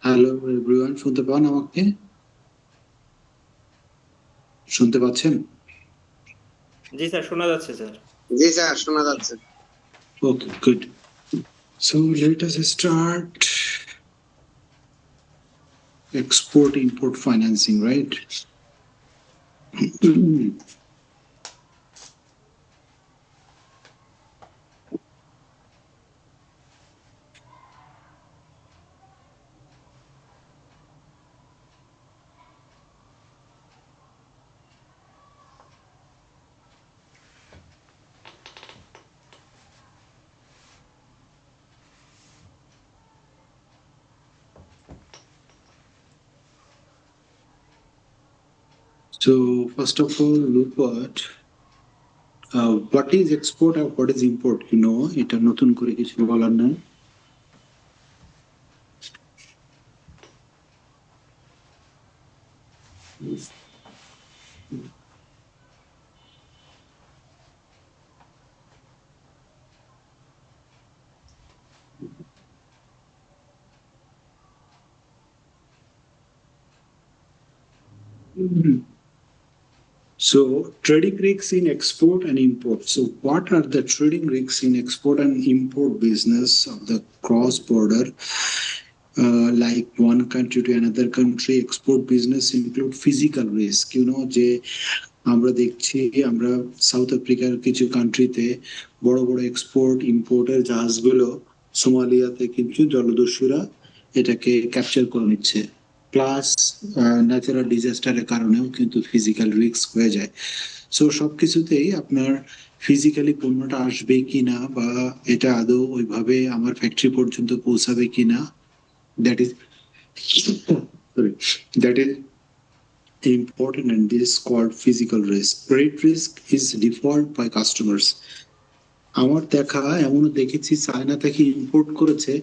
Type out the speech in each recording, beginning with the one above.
Hello everyone, শুনতে পান আমাকে? শুনতে পাচ্ছেন? জি স্যার, শোনা যাচ্ছে স্যার। জি স্যার, শোনা যাচ্ছে। Okay, good. So let us start export import financing, right? So first of all, look what is export and what is import, এটা নতুন করে কিছু বলার নাই। So trading risks in export and import. So what are the trading risks in export and import business of the cross border? Like one country to another country, export business include physical risk. যে আমরা দেখছি, আমরা south আফ্রিকার কিছু কান্ট্রিতে বড় বড় export ইম্পোর্টের জাহাজগুলো সোমালিয়াতে কিন্তু জলদস্যুরা এটাকে ক্যাপচার করে নিচ্ছে। প্লাস ন্যাচারাল ডিজাস্টারের কারণেও কিন্তু ফিজিক্যাল রিস্ক হয়ে যায়। সো সবকিছুতেই আপনার ফিজিক্যালি পণ্যটা আসবে কিনা বা এটা আদৌ ওইভাবে আমার ফ্যাক্টরি পর্যন্ত পৌঁছাবে কিনা, that is sorry, that is important, and this is called physical risk. Credit risk is default by customers. আমার দেখা এমনও দেখেছি চায়না থেকে ইম্পোর্ট করেছে,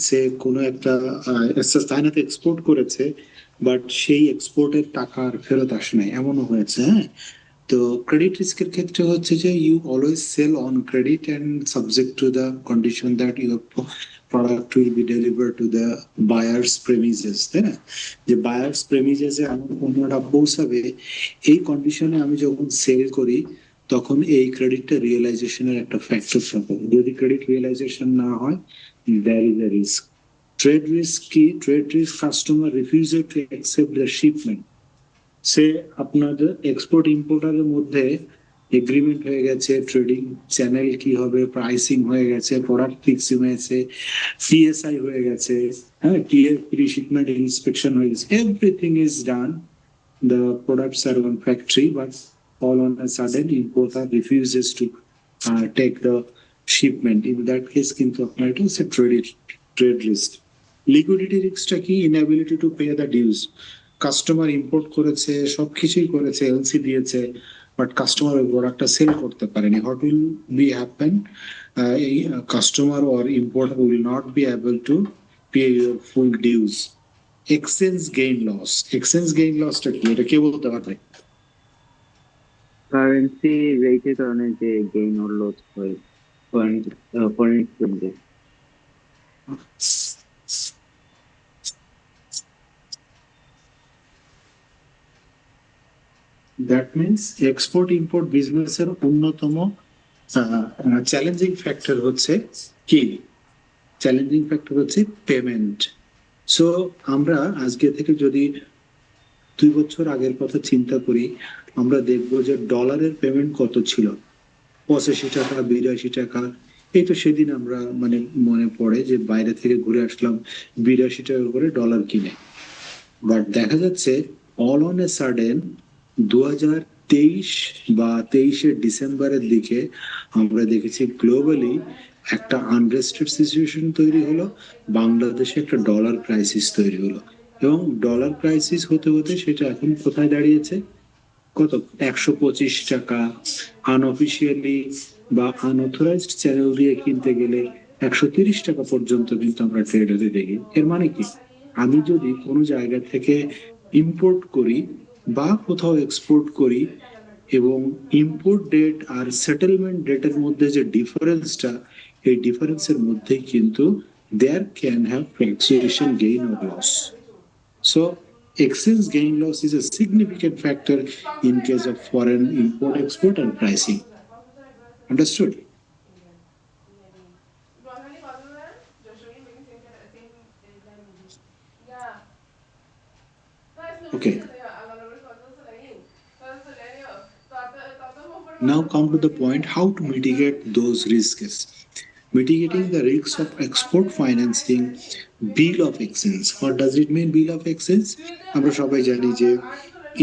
সে কোনো একটা চায়নাতে এক্সপোর্ট করেছে, বাট সেই এক্সপোর্টের টাকা আর ফেরত আসে নাই, এমনও হয়েছে। হ্যাঁ, তো ক্রেডিট রিস্কের ক্ষেত্রে হচ্ছে যে you always sell on credit and subject to the condition that your product will be deliver to the buyers premises, তাই না? যে বায়ার্স প্রেমিসেসে আমার পণ্যটা পৌঁছাবে, এই কন্ডিশনে আমি যখন সেল করি তখন এই ক্রেডিটটা রিয়েলাইজেশনের একটা ফ্যাক্টর থাকে। যদি ক্রেডিট রিয়েলাইজেশন না হয়, there is a risk. Trade risk কি? Trade risk customer refused to accept the shipment. সে আপনাদের এক্সপোর্ট ইম্পোর্টারের মধ্যে এগ্রিমেন্ট হয়ে গেছে, ট্রেডিং চ্যানেল কি হবে, প্রাইসিং হয়ে গেছে, প্রোডাক্ট ফিক্সিং হয়েছে, সিএসআই হয়ে গেছে, হ্যাঁ, টিএর প্রি শিপমেন্ট ইন্সপেকশন হয়ে গেছে, everything is done, the products are on factory, but all on a sudden importer refuses to take the shipment. In that case, কিন্তু আপনার এটা হচ্ছে ট্রেড রিস্ক। লিকুইডিটি রিস্কটা কি? Inability to pay the dues. Customer import করেছে, সবকিছুই করেছে, LC দিয়েছে, but customer ওই প্রোডাক্টটা সেল করতে পারেনি। What will be happen? এই customer or importer will not be able to pay your full dues. Exchange gain loss. Exchange gain লসটা কি, এটা কে বলতে পারবে? কারেন্সি রেটের কারণে যে গেইন অর লস হয় ফরেন এক্সচেঞ্জে। দ্যাট মিনস এক্সপোর্ট ইম্পোর্ট বিজনেসের অন্যতম চ্যালেঞ্জিং ফ্যাক্টর হচ্ছে কি? চ্যালেঞ্জিং ফ্যাক্টর হচ্ছে পেমেন্ট। সো আমরা আজকে থেকে যদি 2 বছর আগের কথা চিন্তা করি, আমরা দেখবো যে ডলারের পেমেন্ট কত ছিল, 85 টাকা, 82 টাকা। এই তো সেদিন আমরা মানে মনে পড়ে যে বাইরে থেকে ঘুরে আসলাম, 82 টাকা করে ডলার কিনে। বাট দেখা যাচ্ছে অল অন এ সাডেন 2023 বা 23-এর ডিসেম্বরের দিকে আমরা দেখেছি গ্লোবালি একটা আনরেস্টেড সিচুয়েশন তৈরি হলো, বাংলাদেশে একটা ডলার ক্রাইসিস তৈরি হলো, এবং ডলার ক্রাইসিস হতে হতে সেটা এখন কোথায় দাঁড়িয়েছে? কত? 125 টাকা। আনঅফিসিয়ালি বা আনঅথরাইজড চ্যানেল দিয়ে কিনতে গেলে 130 টাকা পর্যন্ত কিন্তু আমরা ট্রেড হতে দেখি। এর মানে কি? আমি যদি কোনো জায়গা থেকে ইম্পোর্ট করি বা কোথাও এক্সপোর্ট করি, এবং ইম্পোর্ট ডেট আর সেটেলমেন্ট ডেটের মধ্যে যে ডিফারেন্সটা, এই ডিফারেন্সের মধ্যেই কিন্তু there can have fluctuation gain or loss. So exchange gain loss is a significant factor in case of foreign import export and pricing. Understood? Okay. Now come to the point how to mitigate those risks. Mitigating the risks of export financing, bill of exchange. What does it mean, bill of exchange? আমরা সবাই জানি যে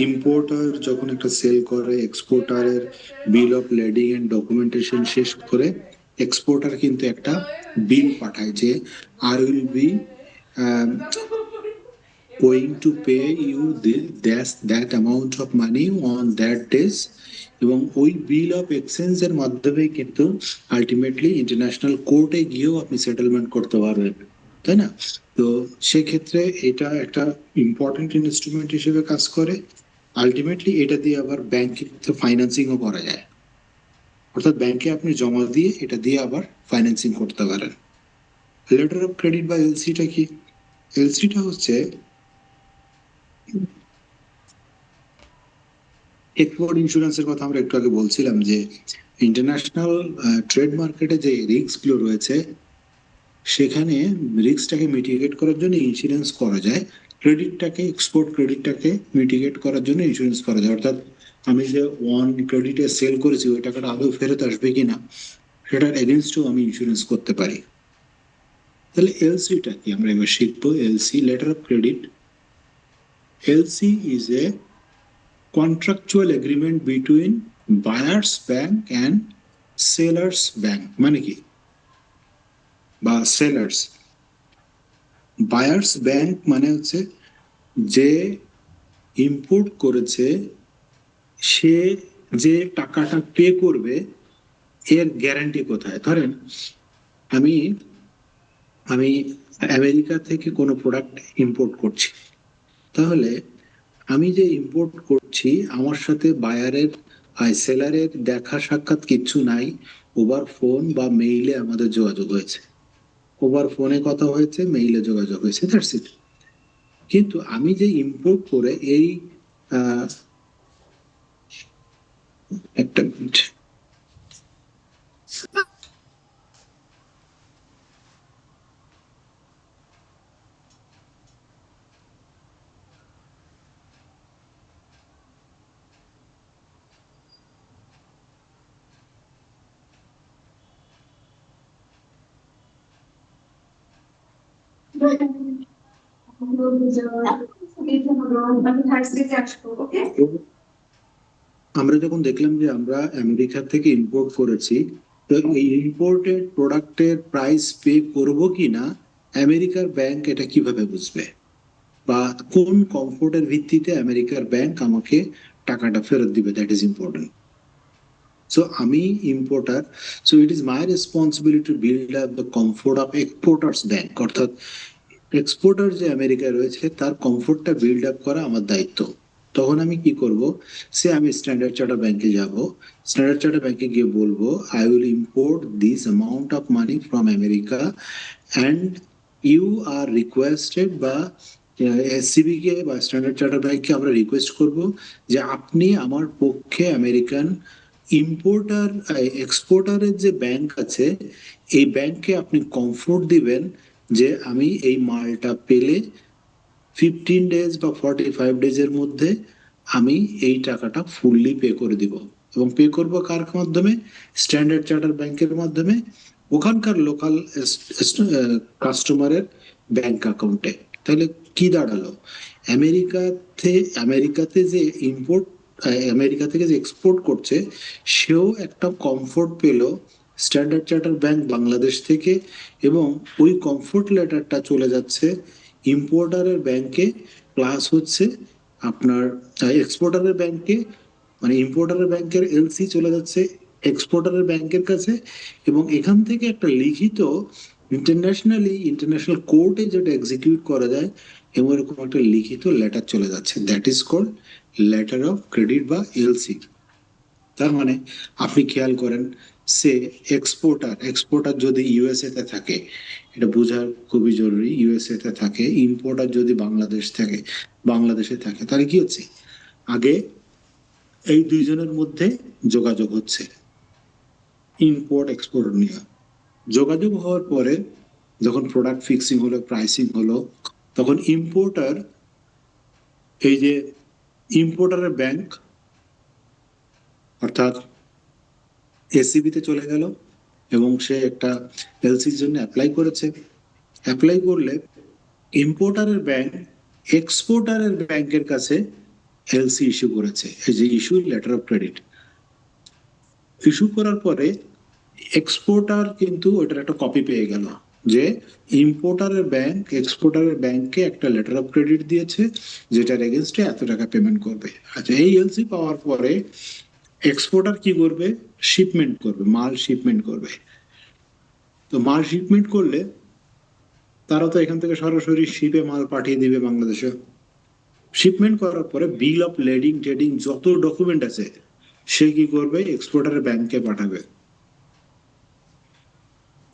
importer যখন একটা sale করে এক্সপোর্টারের bill of lading and documentation শেষ করে এক্সপোর্টার কিন্তু একটা বিল পাঠায় যে আর will be going to pay you that amount of money on that days এবং ওই বিল অফ এক্সচেঞ্জ এর মাধ্যমে কিন্তু আলটিমেটলি ইন্টারন্যাশনাল কোর্টে গিয়েও আপনি সেটেলমেন্ট করতে পারবেন, তাই না? তো সেক্ষেত্রে এটা একটা ইম্পর্টেন্ট ইনস্ট্রুমেন্ট হিসেবে কাজ করে। আলটিমেটলি এটা দিয়ে আবার ব্যাংকে ফাইন্যান্সিংও করা যায়, অর্থাৎ ব্যাংকে আপনি জমা দিয়ে এটা দিয়ে আবার ফাইন্যান্সিং করতে পারেন। লেটার অফ ক্রেডিট বা এলসিটা কি? এলসিটা হচ্ছে এক্সপোর্ট ইন্স্যুরেন্সের কথা আমরা একটু আগে বলছিলাম যে ইন্টারন্যাশনাল ট্রেড মার্কেটে যে রিস্ক গুলো রয়েছে সেখানে রিস্কটাকে মিটিগেট করার জন্য ইন্স্যুরেন্স করা যায়। ক্রেডিটটাকে এক্সপোর্ট ক্রেডিটটাকে মিটিগেট করার জন্য ইন্স্যুরেন্স করা যায়, অর্থাৎ আমি যে ওয়ান ক্রেডিটে সেল করেছি ওই টাকাটা আদৌ ফেরত আসবে কিনা সেটার এগেনস্টও আমি ইন্স্যুরেন্স করতে পারি। তাহলে এলসিটা কি আমরা এবার শিখবো। LC, letter of credit. LC is a contractual agreement between buyer's bank and seller's bank মানে কি বা সেলার্স। বায়ার্স ব্যাংক মানে হচ্ছে যে ইম্পোর্ট করেছে সে যে টাকাটা পে করবে এর গ্যারান্টি কোথায়? ধরেন আমি আমি আমেরিকা থেকে কোনো প্রোডাক্ট ইম্পোর্ট করছি, তাহলে আমি যে ইম্পোর্ট করছি আমার সাথে বায়ারের সেলারের দেখা সাক্ষাৎ কিচ্ছু নাই, ওভার ফোন বা মেইলে আমাদের যোগাযোগ হয়েছে, ওভার ফোনে কথা হয়েছে, মেইলে যোগাযোগ হয়েছে, দ্যাটস ইট। কিন্তু আমি যে ইম্পোর্ট করে এই একটা মিনিট, আমরা যখন দেখলাম যে আমরা আমেরিকা থেকে ইম্পোর্ট করেছি, তো এই ইম্পোর্টেড প্রোডাক্টের প্রাইস পে করব কিনা আমেরিকার ব্যাংক এটা কিভাবে বুঝবে, বা কোন কমফোর্টের ভিত্তিতে আমেরিকার ব্যাংক আমাকে টাকাটা ফেরত দিবে? That is important. সো আমি importer, so it is my responsibility to build up the comfort of exporters bank, অর্থাৎ এক্সপোর্টার যে আমেরিকায় রয়েছে তার কমফোর্টটা বিল্ড আপ করা আমার দায়িত্ব। তখন আমি কি করব? সে আমি স্ট্যান্ডার্ড চার্টার ব্যাংকে যাব, স্ট্যান্ডার্ড চার্টার ব্যাংকে গিয়ে বলবো I will import this amount of money from America and you are requested, বা এসসিবি কে বা স্ট্যান্ডার্ড চার্টার ব্যাংককে আমরা রিকোয়েস্ট করব যে আপনি আমার পক্ষে আমেরিকান ইম্পোর্টার এক্সপোর্টারের যে ব্যাংক আছে এই ব্যাংকে আপনি কমফোর্ট দিবেন যে আমি এই মালটা পেলে 15 ডেজ বা 45 ডেজের মধ্যে আমি এই টাকাটা ফুললি পে করে দিব। এবং পে করব কার মাধ্যমে? স্ট্যান্ডার্ড চার্টার ব্যাংকের মাধ্যমে, ওখানকার লোকাল কাস্টমারের ব্যাংক অ্যাকাউন্টে। তাহলে কি দাঁড়ালো? আমেরিকাতে যে ইম্পোর্ট, আমেরিকা থেকে যে এক্সপোর্ট করছে সেও একটা কমফোর্ট পেল স্ট্যান্ডার্ড চার্টার ব্যাংক বাংলাদেশ থেকে, এবং ওই কমফোর্ট লেটারটা চলে যাচ্ছে ইম্পোর্টারের ব্যাংকে, প্লাস হচ্ছে আপনার এক্সপোর্টারের ব্যাংকে, মানে ইম্পোর্টারের ব্যাংকের এলসি চলে যাচ্ছে এক্সপোর্টারের ব্যাংকের কাছে, এবং এখান থেকে একটা লিখিত ইন্টারন্যাশনাল কোর্টে যেটা এক্সিকিউট করা যায় এবং এরকম একটা লিখিত লেটার চলে যাচ্ছে, that is called letter of credit বা এলসি। তার মানে আপনি খেয়াল করেন সে এক্সপোর্টার যদি ইউএসএ তে থাকে, এটা বোঝা খুবই জরুরি, ইউএসএ তে থাকে, ইম্পোর্টার যদি বাংলাদেশে থাকে, তাহলে কি হচ্ছে, আগে এই দুইজনের মধ্যে যোগাযোগ হচ্ছে ইম্পোর্ট এক্সপোর্ট নিয়ে। যোগাযোগ হওয়ার পরে যখন প্রোডাক্ট ফিক্সিং হলো, প্রাইসিং হলো, তখন এই যে ইম্পোর্টারের ব্যাংক অর্থাৎ এসিবি তে চলে গেল এবং সে একটা এলসির জন্য অ্যাপ্লাই করেছে। অ্যাপ্লাই করলে ইম্পোর্টারের ব্যাংক এক্সপোর্টারের ব্যাংকের কাছে এলসি ইস্যু করেছে, এই যে issue letter of credit issue করার পরে এক্সপোর্টার কিন্তু ওটার একটা কপি পেয়ে গেল যে ইম্পোর্টারের ব্যাংক এক্সপোর্টারের ব্যাংকে একটা লেটার অফ ক্রেডিট দিয়েছে যেটার এগেনস্টে এত টাকা পেমেন্ট করবে। আচ্ছা, এই এলসি পাওয়ার পরে এক্সপোর্টার কি করবে, শিপমেন্ট করবে, মাল শিপমেন্ট করবে। তো মাল শিপমেন্ট করলে তারা তো এখান থেকে সরাসরি শিপে মাল পাঠিয়ে দিবে বাংলাদেশে। শিপমেন্ট করার পরে বিল অফ লেডিং টেডিং যত ডকুমেন্ট আছে সে কি করবে, এক্সপোর্টারের ব্যাংকে পাঠাবে।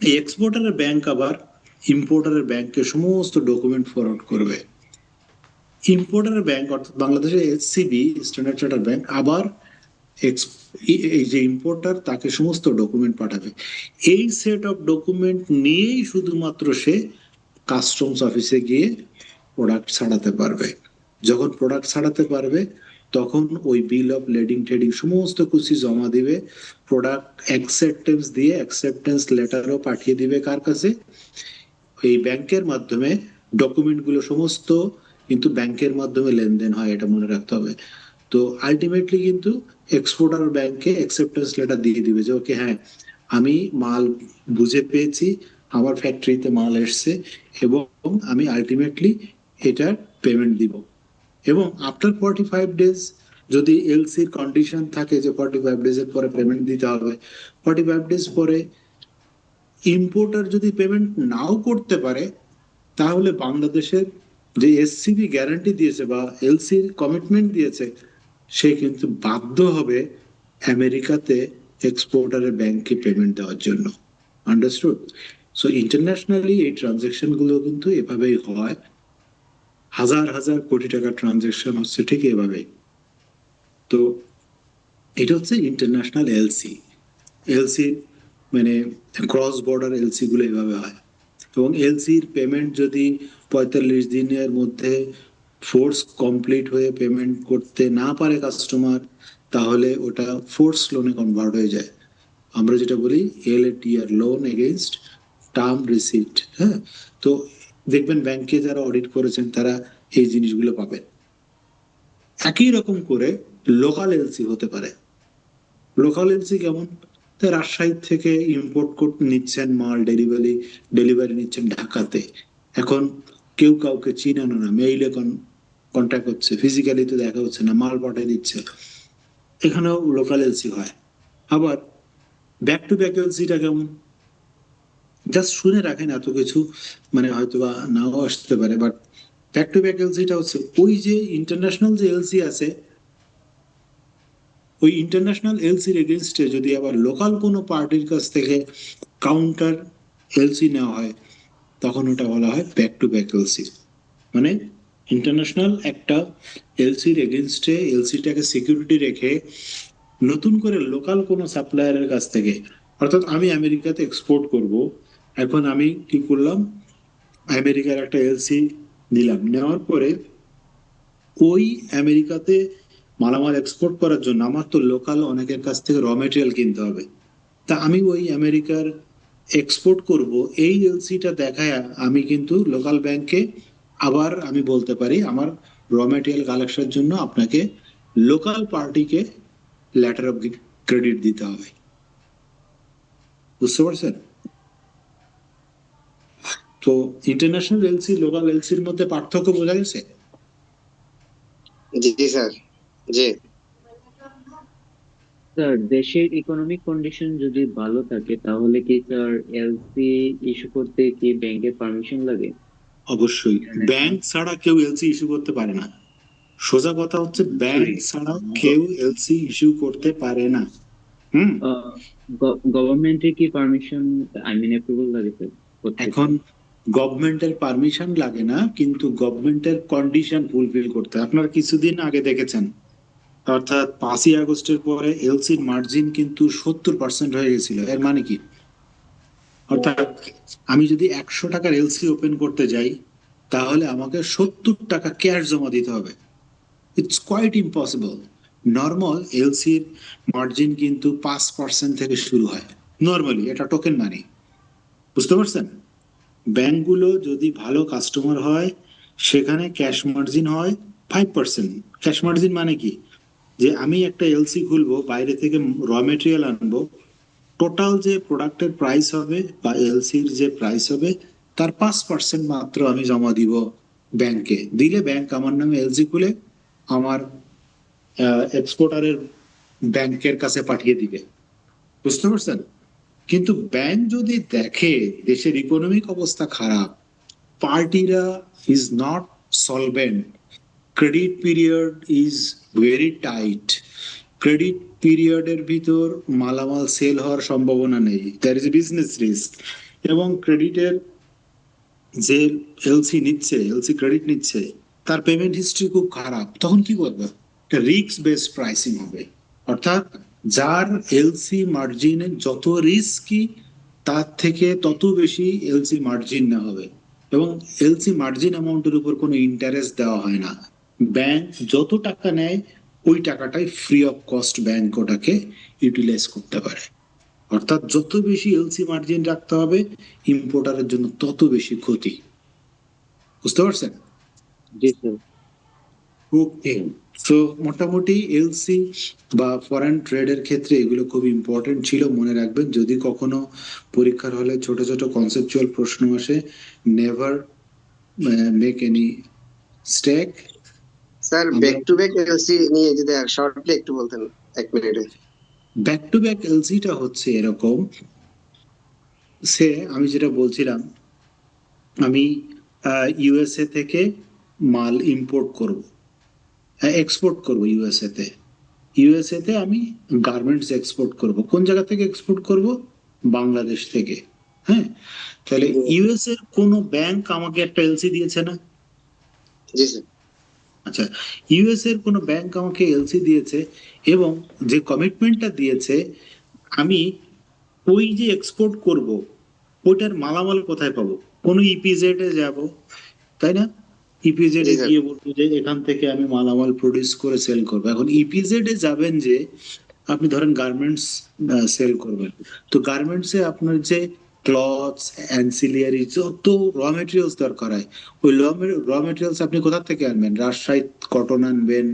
এই এক্সপোর্টারের ব্যাংক আবার ইম্পোর্টারের ব্যাংকে সমস্ত ডকুমেন্ট ফরওয়ার্ড করবে। ইম্পোর্টারের ব্যাংক অর্থাৎ বাংলাদেশের এসসিবি, স্ট্যান্ডার্ড চার্টার্ড ব্যাংক, আবার এই যে ইম্পোর্টার তাকে সমস্ত ডকুমেন্ট পাঠাবে। এই সেট অফ ডকুমেন্ট নিয়েই শুধুমাত্র সে কাস্টমস অফিসে গিয়ে প্রোডাক্ট ছাড়াতে পারবে। যখন প্রোডাক্ট ছাড়াতে পারবে তখন ওই বিল অফ লেডিং ট্রেডিং সমস্ত কিছু জমা দিবে, প্রোডাক্ট অ্যাকসেপ্টেন্স দিয়ে অ্যাকসেপ্টেন্স লেটারও পাঠিয়ে দিবে কার কাছে, এই ব্যাংকের মাধ্যমে। ডকুমেন্ট গুলো সমস্ত কিন্তু ব্যাংকের মাধ্যমে লেনদেন হয়, এটা মনে রাখতে হবে। তো আলটিমেটলি কিন্তু এক্সপোর্টার ব্যাংকে অ্যাকসেপ্টেন্স লেটার দিয়ে দিবে যে ওকে, হ্যাঁ আমি মাল বুঝে পেয়েছি, আমার ফ্যাক্টরিতে মাল এসছে এবং আমি আলটিমেটলি এটার পেমেন্ট দিব। এবং আফটার 45 ডেজ যদি এলসির কন্ডিশন থাকে যে 45 ডেজ এর পরে পেমেন্ট দিতে হবে, 45 ডেজ পরে ইম্পোর্টার যদি পেমেন্ট নাও করতে পারে, তাহলে বাংলাদেশের যে এসসিবি গ্যারান্টি দিয়েছে বা এলসির কমিটমেন্ট দিয়েছে সে কিন্তু বাধ্য হবে আমেরিকাতে এক্সপোর্টারের ব্যাংকে পেমেন্ট দেওয়ার জন্য। আন্ডারস্টুড? সো ইন্টারন্যাশনালি এই ট্রানজেকশন গুলো কিন্তু এভাবেই হয়, হাজার হাজার কোটি টাকার ট্রানজেকশন হচ্ছে ঠিক এভাবে। তো এটা হচ্ছে ইন্টারন্যাশনাল এলসি মানে ক্রস বর্ডার এলসি গুলো এভাবে হয়। এবং এলসির পেমেন্ট যদি 45 দিনের মধ্যে ফোর্স কমপ্লিট হয়ে পেমেন্ট করতে না পারে কাস্টমার, তাহলে ওটা ফোর্স লোনে কনভার্ট হয়ে যায়। আমরা যেটা বলি এলএটিআর, লোন এগেইনস্ট টার্ম রিসিপ্ট। হ্যাঁ, তো দেখবেন ব্যাংকে যারা অডিট করেছেন তারা এই জিনিসগুলো পাবেন। একই রকম করে লোকাল এলসি হতে পারে। লোকাল এলসি কেমন, তো রাজশাহী থেকে ইম্পোর্ট করতে নিচ্ছেন মাল, ডেলিভারি নিচ্ছেন ঢাকাতে। এখন কেউ কাউকে চিনানো না, মেইলে কন্ট্যাক্ট হচ্ছে, ফিজিক্যালি তো দেখা হচ্ছে না, মাল পাঠিয়ে দিচ্ছে, এখানেও লোকাল এলসি হয়। আবার ব্যাক টু ব্যাক এলসিটা কেমন, জাস্ট শুনে রাখেন, এত কিছু মানে হয়তো বা নাও আসতে পারে, বাট ব্যাক টু ব্যাক এলসিটা হচ্ছে ওই যে ইন্টারন্যাশনাল যে এলসি আছে, ওই ইন্টারন্যাশনাল এলসির এগেনস্টে যদি আবার লোকাল কোনো পার্টির কাছ থেকে কাউন্টার এলসি নেওয়া হয়, তখন ওটা বলা হয় ব্যাক টু ব্যাক এলসি। মানে ইন্টারন্যাশনাল একটা এলসির এগেনস্টে এলসিটাকে সিকিউরিটি রেখে নতুন করে লোকাল কোনো সাপ্লায়ারের কাছ থেকে, অর্থাৎ আমি আমেরিকাতে এক্সপোর্ট করব, এখন আমি কি করলাম, আমেরিকার একটা এলসি নিলাম, নেওয়ার পরে ওই আমেরিকাতে মালামাল এক্সপোর্ট করার জন্য আমার তো লোকাল অনেকের কাছ থেকে র মেটেরিয়াল কিনতে হবে। তা আমি ওই আমেরিকার এক্সপোর্ট করব, এই এলসিটা দেখায় আমি কিন্তু লোকাল ব্যাংকে আবার আমি বলতে পারি আমার র মেটেরিয়াল কালেকশনের জন্য আপনাকে লোকাল পার্টিকে লেটার অফ ক্রেডিট দিতে হবে। বুঝতে পারছেন? তো ইন্টারন্যাশনাল এলসি লোকাল এলসির মধ্যে পার্থক্য বোঝা গেছে? জি স্যার, জি। স্যার, দেশের ইকোনমিক কন্ডিশন যদি ভালো থাকে তাহলে কি স্যার এলসি ইস্যু করতে কি ব্যাংকের পারমিশন লাগে? অবশ্যই, ব্যাংক ছাড়া কেউ এলসি ইস্যু করতে পারে না। সোজা কথা হচ্ছে ব্যাংক ছাড়া কেউ এলসি ইস্যু করতে পারে না। হুম। গভর্নমেন্টের কি পারমিশন, আই মিন অ্যাপ্রুভাল লাগে স্যার করতে? এখন গভর্নমেন্টের পারমিশন লাগে না, কিন্তু গভর্নমেন্টের কন্ডিশন ফুলফিল করতে হয়। আপনারা কিছুদিন আগে দেখেছেন, অর্থাৎ 5ই আগস্টের পরে এলসির মার্জিন কিন্তু 70% হয়ে গেছিল। এর মানে কি? অর্থাৎ আমি যদি 100 টাকার এলসি ওপেন করতে যাই, তাহলে আমাকে 70 টাকা ক্যাশ জমা দিতে হবে। It's quite impossible. নর্মাল এলসির মার্জিন কিন্তু 5% থেকে শুরু হয় নর্মালি, এটা টোকেন মানি। বুঝতে পারছেন? ব্যাংকগুলো যদি ভালো কাস্টমার হয়, সেখানে ক্যাশ মার্জিন হয় 5%। ক্যাশ মার্জিন মানে কি? যে আমি একটা এলসি খুলবো, বাইরে থেকে র মেটেরিয়াল আনবো, টোটাল যে প্রোডাক্টের প্রাইস হবে বা এলসির যে প্রাইস হবে, তার 5% মাত্র আমি জমা দিব ব্যাংকে। দিলে ব্যাংক আমার নামে এলসি খুলে আমার এক্সপোর্টারের ব্যাংকের কাছে পাঠিয়ে দিবে। বুঝতে পারছেন? কিন্তু ব্যাংক যদি দেখে দেশের ইকোনমিক অবস্থা খারাপ, পার্টিরা is not solvent, credit period is very tight, credit পিরিয়ডের ভিতর মালামাল সেল হওয়ার সম্ভাবনা নেই, দ্যার ইজ বিজনেস রিস্ক, এবং ক্রেডিটের যে এলসি নিচ্ছে, এলসি ক্রেডিট নিচ্ছে, তার পেমেন্ট হিস্ট্রি খুব খারাপ, তখন কি করবে? রিস্ক বেসড প্রাইসিং হবে। অর্থাৎ যার এলসি মার্জিন যত রিস্কি, তার থেকে তত বেশি এলসি মার্জিন নেওয়া হবে। এবং এলসি মার্জিন অ্যামাউন্টের উপর কোনো ইন্টারেস্ট দেওয়া হয় না। ব্যাংক যত টাকা নেয়, ওই টাকাটাই ফ্রি অফ কস্ট ব্যাংক ওটাকে ইউটিলাইজ করতে পারে। অর্থাৎ যত বেশি এলসি মার্জিন রাখতে হবে, ইম্পোর্টারের জন্য তত বেশি ক্ষতি। বুঝতে পারছেন? জি স্যার। ওকে। সো মোটামুটি এলসি বা ফরেন ট্রেডের ক্ষেত্রে এগুলো খুব ইম্পর্টেন্ট ছিল, মনে রাখবেন। যদি কখনো পরীক্ষার হলে ছোট ছোট কনসেপচুয়াল প্রশ্ন আসে, never make any stake. Sir, আমরা ব্যাক টু ব্যাক এলসি নিয়ে যদি শর্টলি একটু বলতেন 1 মিনিটে। ব্যাক টু ব্যাক এলসিটা হচ্ছে এরকম, সে আমি যেটা বলছিলাম, আমি ইউএসএ থেকে মাল ইম্পোর্ট করব, এক্সপোর্ট করব ইউএসএ তে। ইউএসএ তে আমি গার্মেন্টস এক্সপোর্ট করব। কোন জায়গা থেকে এক্সপোর্ট করব? বাংলাদেশ থেকে। হ্যাঁ। তাহলে ইউএস এর কোন ব্যাংক আমাকে একটা এলসি দিয়েছে না? জি স্যার। আচ্ছা, ইউএস এর কোন ব্যাংক আমাকে এলসি দিয়েছে, এবং যে কমিটমেন্টটা দিয়েছে, আমি ওই যে এক্সপোর্ট করব, ওইটার মালামাল কোথায় পাবো? কোনো ইপিজেড এ যাব, তাই না? ইপিজেড জি এ স্যার। গিয়ে বলবো যে এখান থেকে আমি মালামাল প্রডিউস করে সেল করবো। এখন ইপিজেড এ যাবেন যে, আপনি ধরেন গার্মেন্টস সেল করবেন, তো গার্মেন্টস এ আপনার যে ক্লথস, অ্যান্সিলিয়ারি যত র মেটেরিয়ালস দরকার হয়, ওই র মেটেরিয়ালস আপনি কোথা থেকে আনবেন? রাজশাহী কটন আনবেন,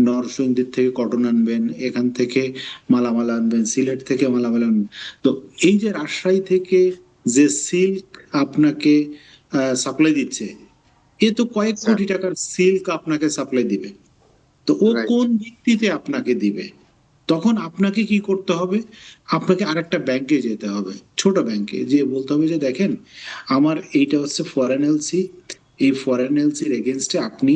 নরসিংদীর থেকে কটন আনবেন, এখান থেকে মালামাল আনবেন, সিলেট থেকে মালামাল আনবেন। তো এই যে রাজশাহী থেকে যে সিল্ক আপনাকে সাপ্লাই দিচ্ছে, এ তো কয়েক স্যার। কোটি টাকার সিল্ক আপনাকে সাপ্লাই দিবে। তো ও রাইট। কোন ভিত্তিতে আপনাকে দিবে? তখন আপনাকে কি করতে হবে? আপনাকে আরেকটা ব্যাংকে যেতে হবে, ছোট ব্যাংকে, যে বলতে হবে যে দেখেন, আমার এইটা হচ্ছে ফরেন এলসি, এই ফরেন এলসির এগেনস্টে আপনি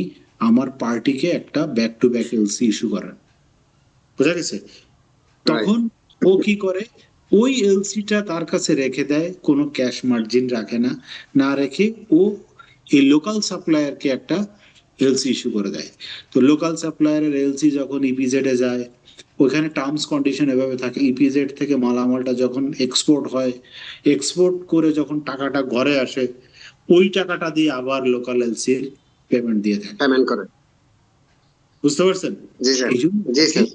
আমার পার্টিকে একটা back to back LC issue করেন। বোঝা গেছে? রাইট। তখন ও কি করে? ওই এলসিটা তার কাছে রেখে দেয়, কোনো ক্যাশ মার্জিন রাখে না। না রেখে ও এই লোকাল সাপ্লায়ারকে একটা এলসি ইস্যু করে দেয়। তো লোকাল সাপ্লায়ারের এলসি যখন ইপিজেড এ যায়, ওখানে টার্মস কন্ডিশন এভাবে থাকে, ইপিজেড থেকে মালামালটা যখন এক্সপোর্ট হয়, এক্সপোর্ট করে যখন টাকাটা ঘরে আসে, ওই টাকাটা দিয়ে আবার লোকাল এলসির পেমেন্ট দিয়ে দেয়। পেমেন্ট করে। বুঝতে পারছেন? জি স্যার। এই জন্য জি sir.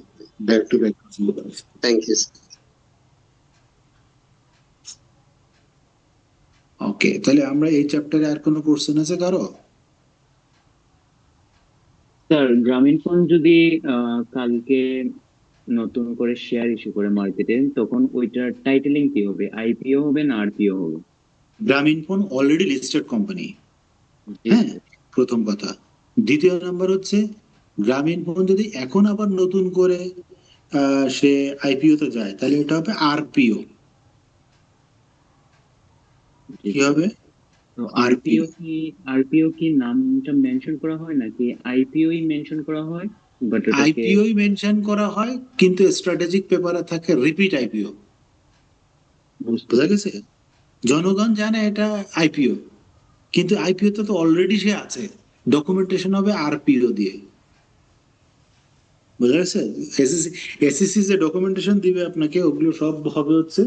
Back to back. Thank you. Okay, তাহলে আমরা এই চ্যাপ্টারে আর কোনো কোশ্চেন আছে কারো? স্যার, গ্রামীণ ফোন যদি কালকে নতুন করে শেয়ার ইস্যু করে মার্কেটে, তখন ওইটার টাইটেলিং কি হবে? আইপিও হবে না আরপিও হবে? গ্রামীণ ফোন অলরেডি লিস্টেড কোম্পানি। জি হ্যাঁ, স্যার। প্রথম কথা। দ্বিতীয় নাম্বার হচ্ছে, গ্রামীণ ফোন যদি এখন আবার নতুন করে সে আইপিও তে যায়, তাহলে এটা হবে আরপিও। জি কি স্যার। হবে? তো আরপিও। আরপিও কি নামটা মেনশন করা হয় নাকি আইপিওই মেনশন করা হয়? বাট ওটাকে আইপিও মেনশন করা হয়, কিন্তু স্ট্র্যাটেজিক পেপারে থাকে রিপিট আইপিও। বুঝতে বোঝা গেছে? জনগণ জানে এটা আইপিও, কিন্তু আইপিও তো অলরেডি সে আছে, ডকুমেন্টেশন হবে আরপিও দিয়ে। বোঝা গেছে? এসএসসি যে ডকুমেন্টেশন দিবে আপনাকে, ওগুলো সব হবে হচ্ছে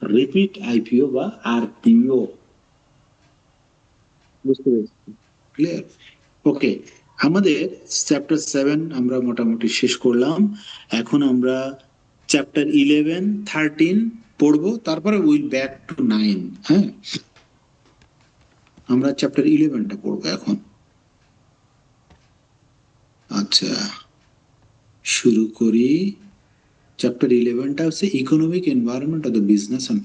রিপিট আইপিও বা আরপিও। বুঝতে পেরেছি। ক্লিয়ার? ওকে, আমাদের চ্যাপ্টার 7 আমরা মোটামুটি শেষ করলাম। এখন আমরা চ্যাপ্টার 11, 13 পড়বো, তারপরে উইল ব্যাক টু 9। হ্যাঁ, আমরা চ্যাপ্টার 11টা পড়বো এখন। আচ্ছা, শুরু করি। চ্যাপ্টার 11টা হচ্ছে economic environment of the business and